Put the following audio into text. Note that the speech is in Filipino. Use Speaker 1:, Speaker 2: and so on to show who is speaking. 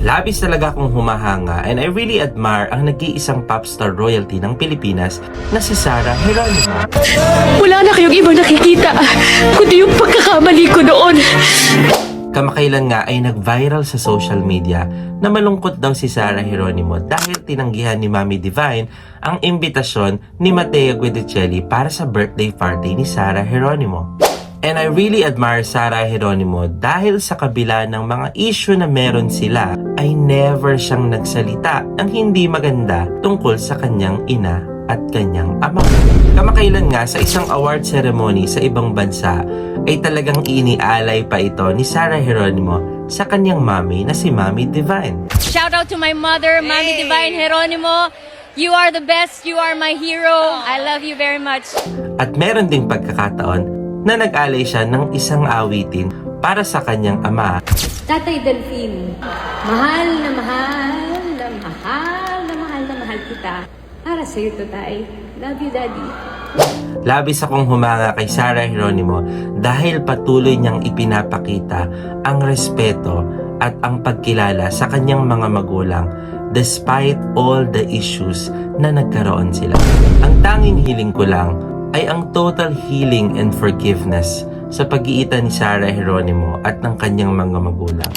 Speaker 1: Labis talaga akong humahanga and I really admire ang nag-iisang popstar royalty ng Pilipinas na si Sarah Geronimo.
Speaker 2: Wala na kayong ibang nakikita, kundi yung pagkakamali ko noon.
Speaker 1: Kamakailan nga ay nag-viral sa social media na malungkot daw si Sarah Geronimo dahil tinanggihan ni Mami Divine ang imbitasyon ni Matteo Guidicelli para sa birthday party ni Sarah Geronimo. And I really admire Sarah Geronimo dahil sa kabila ng mga issue na meron sila ay never siyang nagsalita ng hindi maganda tungkol sa kanyang ina at kanyang ama. Kamakailan nga sa isang award ceremony sa ibang bansa ay talagang inialay pa ito ni Sarah Geronimo sa kanyang mami na si Mami Divine.
Speaker 3: Shout out to my mother, Mami Divine Geronimo. You are the best, you are my hero. I love you very much.
Speaker 1: At meron ding pagkakataon na nag-alay siya ng isang awitin para sa kanyang ama.
Speaker 4: Tatay Delphine, mahal na mahal na mahal na mahal na mahal kita. Para sa'yo to, Tay. Love you, Daddy.
Speaker 1: Labis akong humanga kay Sarah Geronimo dahil patuloy niyang ipinapakita ang respeto at ang pagkilala sa kanyang mga magulang despite all the issues na nagkaroon sila. Ang tanging hiling ko lang ay ang total healing and forgiveness sa pag-iitan ni Sarah Geronimo at ng kanyang mga magulang.